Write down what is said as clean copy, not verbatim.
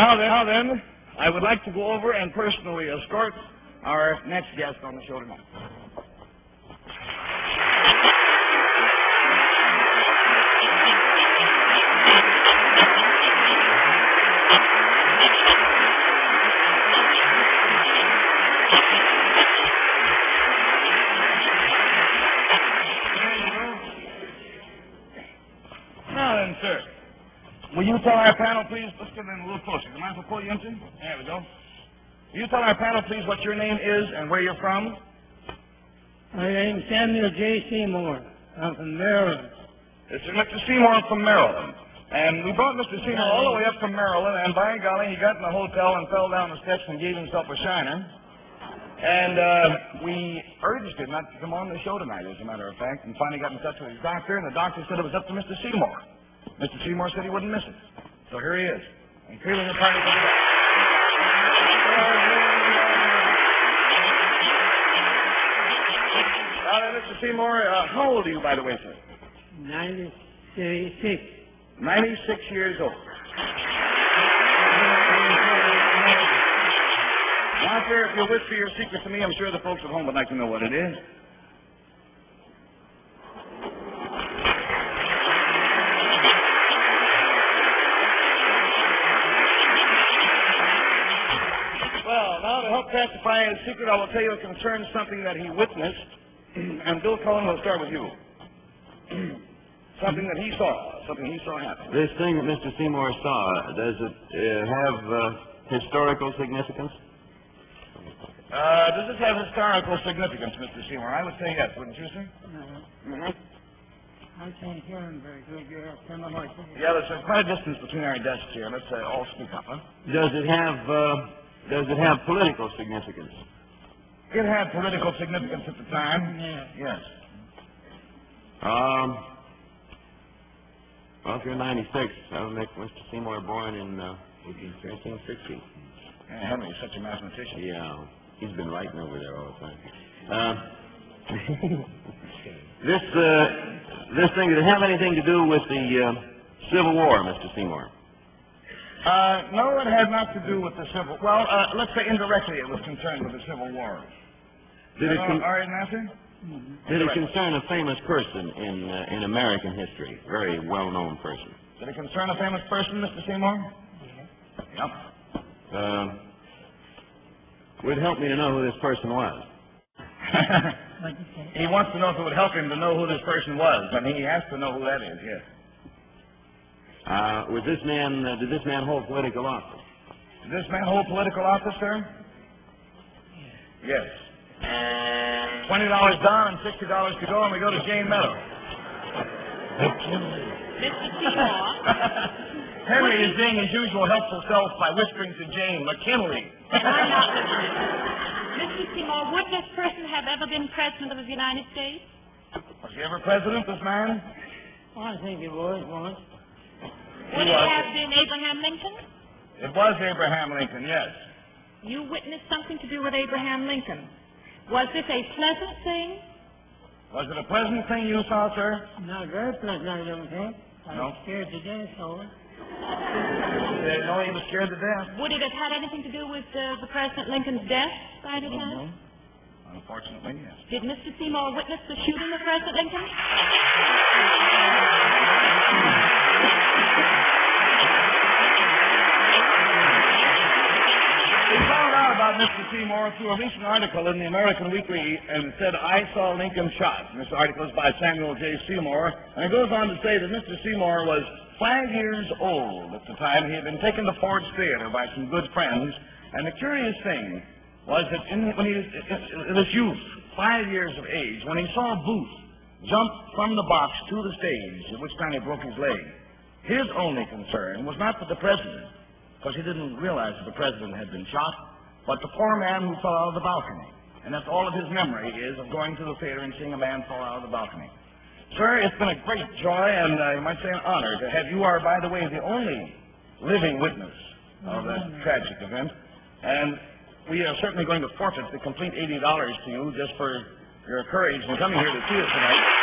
Now then, I would like to go over and personally escort our next guest on the show tonight. Now then, sir, will you tell our panel, please, let's get in a little closer. Do you mind if I pull you into? There we go. Will you tell our panel, please, what your name is and where you're from? My name's Samuel J. Seymour. I'm from Maryland. This is Mr. Seymour from Maryland. And we brought Mr. Seymour all the way up from Maryland, and by golly, he got in the hotel and fell down the steps and gave himself a shiner. And we urged him not to come on the show tonight, as a matter of fact, and finally got in touch with his doctor, and the doctor said it was up to Mr. Seymour. Mr. Seymour said he wouldn't miss it. So here he is. And feeling the party for the Now then, Mr. Seymour, how old are you, by the way, sir? 96. 96 years old. Now, sir, if you'll whisper your secret to me, I'm sure the folks at home would like to know what it is. Well, now to help classify his secret, I will tell you it concerns something that he witnessed. And Bill Cullen, we'll start with you. Something that he saw happen. This thing that Mr. Seymour saw, does it have historical significance? Does this have historical significance, Mr. Seymour? I would say yes, wouldn't you, sir? No. Mm-hmm. I can't hear him very good. You're kind of like... Yeah, there's quite a distance between our desks here. Let's all speak up, huh? Does it have political significance? It had political significance at the time. Yeah. Yes. Well, if you're 96, that would make Mr. Seymour born in 1960. Yeah, Henry's such a mathematician. Yeah, he's been writing over there all the time. This thing, did it have anything to do with the Civil War, Mr. Seymour? No, it had not to do with the Civil... Well, let's say indirectly it was concerned with the Civil War. Did it all right, answer? Did it concern a famous person in American history? Very well-known person. Did it concern a famous person, Mr. Seymour? Yeah. Yep. Would it help me to know who this person was? What'd you say? He wants to know if it would help him to know who this person was. I mean, he has to know who that is, yes. Did this man hold political office? Did this man hold political office, sir? Yes. $20 down and $60 to go, and we go to Jane Meadow. Mr. Seymour. Henry is being his usual helpful self by whispering to Jane, McKinley. Why not, Mr. Seymour, would this person have ever been president of the United States? Was he ever president, this man? Well, I think it was once. Would it have been Abraham Lincoln? It was Abraham Lincoln, yes. You witnessed something to do with Abraham Lincoln. Was this a pleasant thing? Was it a pleasant thing you saw, sir? Not very pleasant, I don't think. I No. was scared to death over it. No, he was scared to death. Would it have had anything to do with the President Lincoln's death, by any chance? Unfortunately, yes. Did Mr. Seymour witness the shooting of President Lincoln? We found out about Mr. Seymour through a recent article in the American Weekly, and it said, "I saw Lincoln shot." And this article is by Samuel J. Seymour, and it goes on to say that Mr. Seymour was 5 years old at the time. He had been taken to Ford's Theater by some good friends, and the curious thing was that when he was in his youth, 5 years of age, when he saw Booth jump from the box to the stage, at which time he broke his leg, his only concern was not for the president, because he didn't realize that the president had been shot, but the poor man who fell out of the balcony. And that's all of his memory is of going to the theater and seeing a man fall out of the balcony. Sir, it's been a great joy and you might say an honor to have you are, by the way, the only living witness of that tragic event. And we are certainly going to forfeit the complete $80 to you just for your courage in coming here to see us tonight.